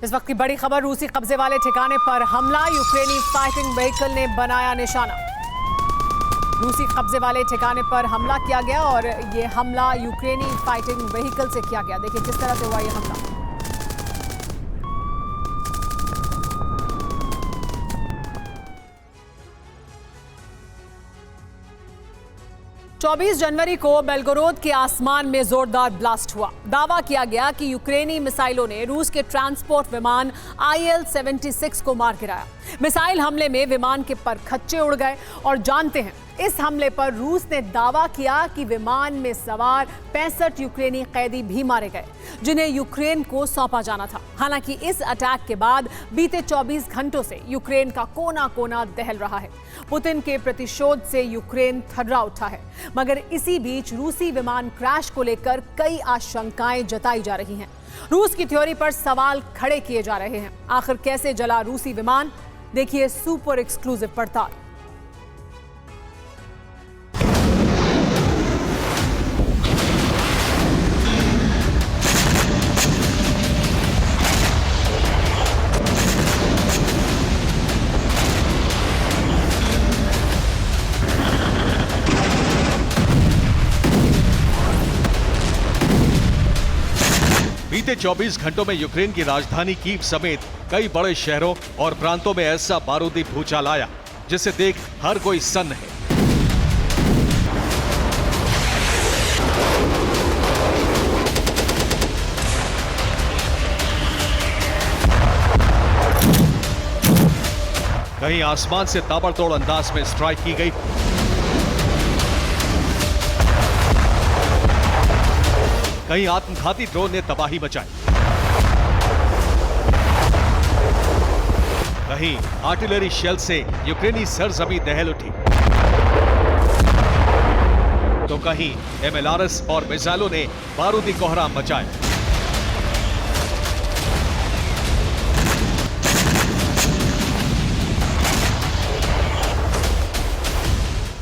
इस वक्त की बड़ी खबर, रूसी कब्जे वाले ठिकाने पर हमला, यूक्रेनी फाइटिंग व्हीकल ने बनाया निशाना। रूसी कब्जे वाले ठिकाने पर हमला किया गया और ये हमला यूक्रेनी फाइटिंग व्हीकल से किया गया। देखिए किस तरह से हुआ ये हमला। चौबीस जनवरी को बेलगोरोद के आसमान में जोरदार ब्लास्ट हुआ। दावा किया गया कि यूक्रेनी मिसाइलों ने रूस के ट्रांसपोर्ट विमान IL-76 को मार गिराया। मिसाइल हमले में विमान के परखच्चे उड़ गए और जानते हैं इस हमले पर रूस ने दावा किया कि विमान में सवार 65 यूक्रेनी कैदी भी मारे गए जिन्हें यूक्रेन को सौंपा जाना था। हालांकि इस अटैक के बाद बीते 24 घंटों से यूक्रेन का कोना कोना दहल रहा है। पुतिन के प्रतिशोध से यूक्रेन थर्रा उठा है, मगर इसी बीच रूसी विमान क्रैश को लेकर कई आशंकाएं जताई जा रही हैं। रूस की थ्योरी पर सवाल खड़े किए जा रहे हैं। आखिर कैसे जला रूसी विमान, देखिए सुपर एक्सक्लूसिव पड़ताल। बीते 24 घंटों में यूक्रेन की राजधानी कीव समेत कई बड़े शहरों और प्रांतों में ऐसा बारूदी भूचाल आया जिसे देख हर कोई सन्न है। कहीं आसमान से ताबड़तोड़ अंदाज में स्ट्राइक की गई, कहीं आत्मघाती ड्रोन ने तबाही मचाई, कहीं आर्टिलरी शेल से यूक्रेनी सरजमी दहल उठी, तो कहीं MLRS और मिसाइलों ने बारूदी कोहराम मचाया।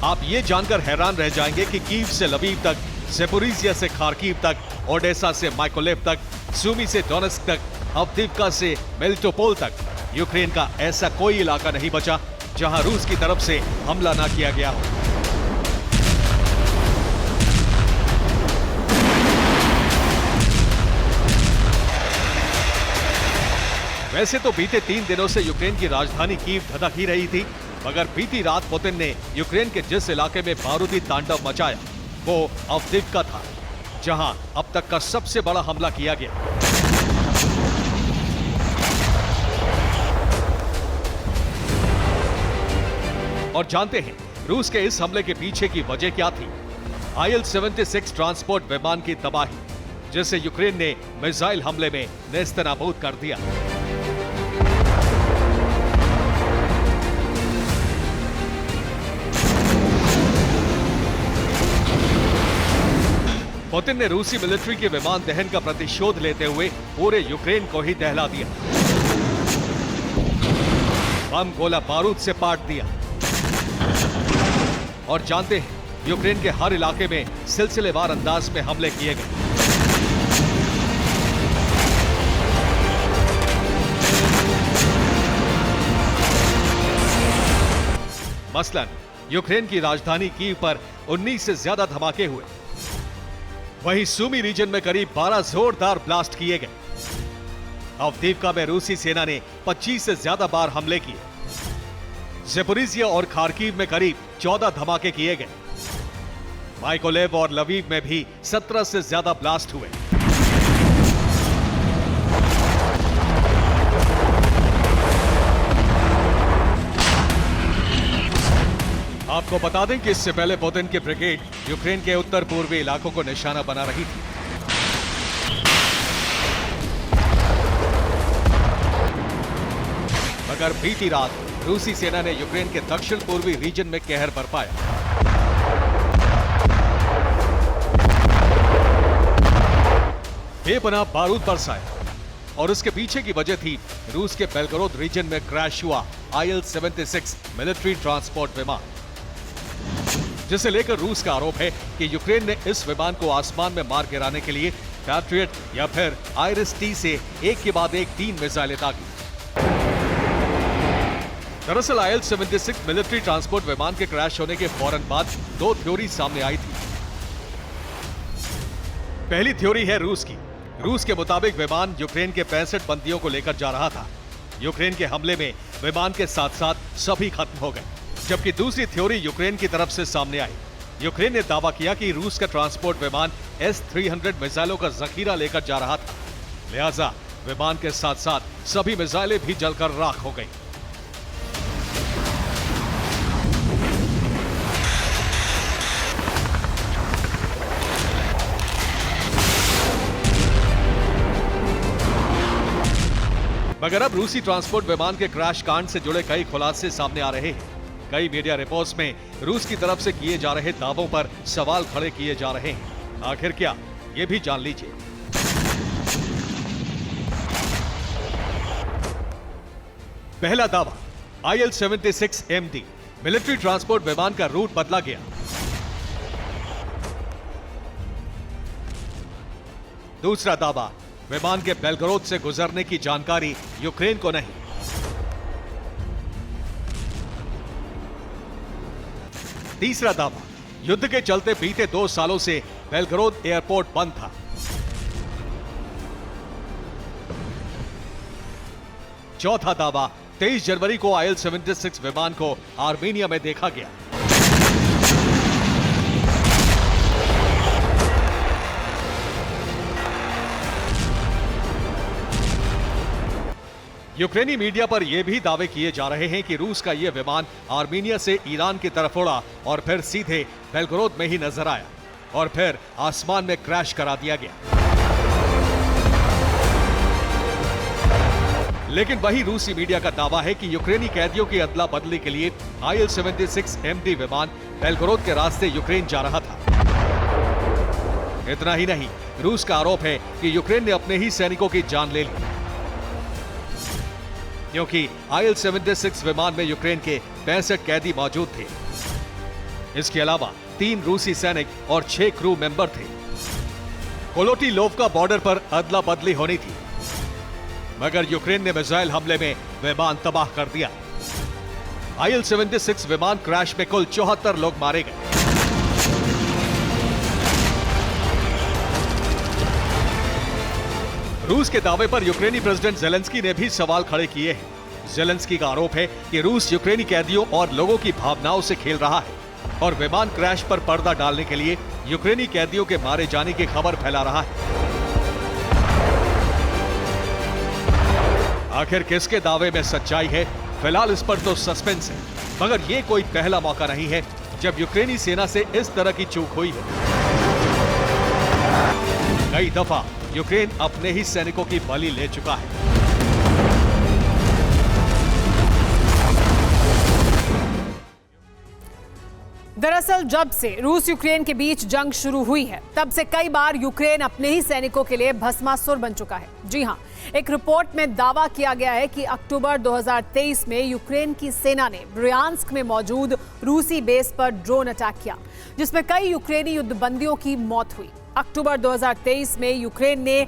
आप ये जानकर हैरान रह जाएंगे कि कीव से लवीव तक, ज़ेपोरिज़िया से खार्किव तक, ओडेसा से माइकोलेव तक, सूमी से डोनेस्क तक, अवदीव्का से मेलिटोपोल तक यूक्रेन का ऐसा कोई इलाका नहीं बचा जहां रूस की तरफ से हमला ना किया गया हो। वैसे तो बीते 3 दिनों से यूक्रेन की राजधानी कीव धधक ही रही थी, मगर बीती रात पुतिन ने यूक्रेन के जिस इलाके में बारूदी तांडव मचाया वो अवदीव्का था, जहां अब तक का सबसे बड़ा हमला किया गया। और जानते हैं रूस के इस हमले के पीछे की वजह क्या थी? IL-76 ट्रांसपोर्ट विमान की तबाही, जिसे यूक्रेन ने मिसाइल हमले में नेस्तनाबूद कर दिया। पुतिन ने रूसी मिलिट्री के विमान दहन का प्रतिशोध लेते हुए पूरे यूक्रेन को ही दहला दिया, बम गोला बारूद से पाट दिया। और जानते हैं यूक्रेन के हर इलाके में सिलसिलेवार अंदाज में हमले किए गए। मसलन यूक्रेन की राजधानी कीव पर 19 से ज्यादा धमाके हुए, वहीं सूमी रीजन में करीब 12 जोरदार ब्लास्ट किए गए। अवदीव्का में रूसी सेना ने 25 से ज्यादा बार हमले किए। ज़ेपोरिज़िया और खार्किव में करीब 14 धमाके किए गए। माइकोलेव और लवीव में भी 17 से ज्यादा ब्लास्ट हुए। आपको बता दें कि इससे पहले पुतिन की ब्रिगेड यूक्रेन के उत्तर पूर्वी इलाकों को निशाना बना रही थी। मगर बीती रात रूसी सेना ने यूक्रेन के दक्षिण पूर्वी रीजन में कहर बरपाया। बेपनाह बारूद बरसाया और उसके पीछे की वजह थी रूस के बेलगोरोद रीजन में क्रैश हुआ IL-76 मिलिट्री ट्रांसपोर्ट विमान, जिसे लेकर रूस का आरोप है कि यूक्रेन ने इस विमान को आसमान में मार गिराने के लिए पैट्रियट या फिर IRIS-T से एक के बाद एक 3 मिसाइलें दागी। दरअसल IL-76 मिलिट्री ट्रांसपोर्ट विमान के क्रैश होने के फौरन बाद 2 थ्योरी सामने आई थी। पहली थ्योरी है रूस की। रूस के मुताबिक विमान यूक्रेन के 65 बंदियों को लेकर जा रहा था। यूक्रेन के हमले में विमान के साथ साथ सभी खत्म हो गए। जबकि दूसरी थ्योरी यूक्रेन की तरफ से सामने आई। यूक्रेन ने दावा किया कि रूस का ट्रांसपोर्ट विमान S-300 मिसाइलों का जखीरा लेकर जा रहा था, लिहाजा विमान के साथ साथ सभी मिसाइलें भी जलकर राख हो गईं। मगर अब रूसी ट्रांसपोर्ट विमान के क्रैश कांड से जुड़े कई खुलासे सामने आ रहे हैं। कई मीडिया रिपोर्ट्स में रूस की तरफ से किए जा रहे दावों पर सवाल खड़े किए जा रहे हैं। आखिर क्या, ये भी जान लीजिए। पहला दावा, IL-76 MD मिलिट्री ट्रांसपोर्ट विमान का रूट बदला गया। दूसरा दावा, विमान के बेलगोरोद से गुजरने की जानकारी यूक्रेन को नहीं। तीसरा दावा, युद्ध के चलते बीते 2 सालों से बेलगोरोद एयरपोर्ट बंद था। चौथा दावा, 23 जनवरी को IL-76 विमान को आर्मेनिया में देखा गया। यूक्रेनी मीडिया पर यह भी दावे किए जा रहे हैं कि रूस का यह विमान आर्मेनिया से ईरान की तरफ उड़ा और फिर सीधे बेलगोरोद में ही नजर आया और फिर आसमान में क्रैश करा दिया गया। लेकिन वही रूसी मीडिया का दावा है कि यूक्रेनी कैदियों की अदला बदली के लिए IL-76 MD विमान बेलगोरोद के रास्ते यूक्रेन जा रहा था। इतना ही नहीं, रूस का आरोप है कि यूक्रेन ने अपने ही सैनिकों की जान ले ली, क्योंकि IL-76 विमान में यूक्रेन के 65 कैदी मौजूद थे। इसके अलावा 3 रूसी सैनिक और 6 क्रू मेंबर थे। कोलोटिलोवका बॉर्डर पर अदला बदली होनी थी, मगर यूक्रेन ने मिसाइल हमले में विमान तबाह कर दिया। IL-76 विमान क्रैश में कुल 74 लोग मारे गए। रूस के दावे पर यूक्रेनी प्रेसिडेंट ज़ेलेंस्की ने भी सवाल खड़े किए हैं। ज़ेलेंस्की का आरोप है कि रूस यूक्रेनी कैदियों और लोगों की भावनाओं से खेल रहा है और विमान क्रैश पर पर्दा डालने के लिए यूक्रेनी कैदियों के मारे जाने की खबर फैला रहा है। आखिर किसके दावे में सच्चाई है, फिलहाल इस पर तो सस्पेंस है, मगर ये कोई पहला मौका नहीं है जब यूक्रेनी सेना से इस तरह की चूक हुई है। कई दफा यूक्रेन अपने ही सैनिकों की बलि ले चुका है। दरअसल जब से रूस यूक्रेन के बीच जंग शुरू हुई है, तब से कई बार यूक्रेन अपने ही सैनिकों के लिए भस्मासुर बन चुका है। जी हां, एक रिपोर्ट में दावा किया गया है कि अक्टूबर 2023 में यूक्रेन की सेना ने ब्रयांस्क में मौजूद रूसी बेस पर ड्रोन अटैक किया, जिसमें कई यूक्रेनी युद्धबंदियों की मौत हुई। अक्टूबर 2023 में यूक्रेन ने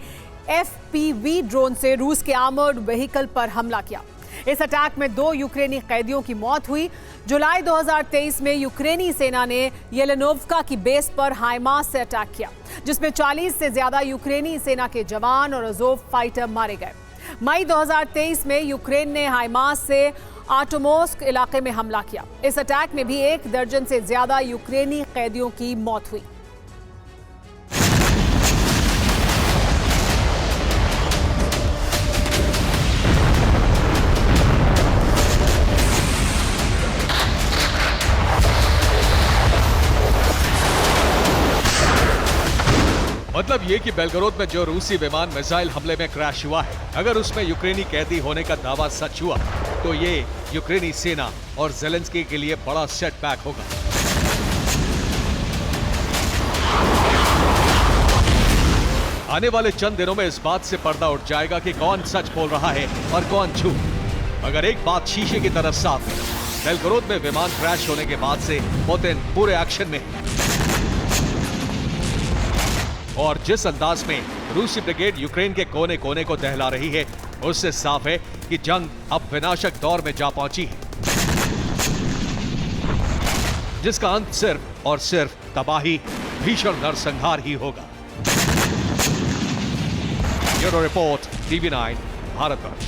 FPV ड्रोन से रूस के आर्मर्ड व्हीकल पर हमला किया। इस अटैक में 2 यूक्रेनी कैदियों की मौत हुई। जुलाई 2023 में यूक्रेनी सेना ने येलेनोव्का की बेस पर हाइमास से अटैक किया, जिसमें 40 से ज्यादा यूक्रेनी सेना के जवान और अज़ोव फाइटर मारे गए। मई 2023 में यूक्रेन ने हाइमास से आटोमोस्क इलाके में हमला किया। इस अटैक में भी 1 दर्जन से ज्यादा यूक्रेनी कैदियों की मौत हुई। मतलब ये कि बेलगोरोद में जो रूसी विमान मिसाइल हमले में क्रैश हुआ है, अगर उसमें यूक्रेनी कैदी होने का दावा सच हुआ तो ये यूक्रेनी सेना और ज़ेलेंस्की के लिए बड़ा सेटबैक होगा। आने वाले चंद दिनों में इस बात से पर्दा उठ जाएगा कि कौन सच बोल रहा है और कौन झूठ। मगर एक बात शीशे की तरफ साफ है, बेलगोरोद में विमान क्रैश होने के बाद से पुतिन पूरे एक्शन में है। और जिस अंदाज में रूसी ब्रिगेड यूक्रेन के कोने कोने को दहला रही है, उससे साफ है कि जंग अब विनाशक दौर में जा पहुंची है, जिसका अंत सिर्फ और सिर्फ तबाही, भीषण नरसंहार ही होगा। Bureau report, TV9, Bharatvarsh.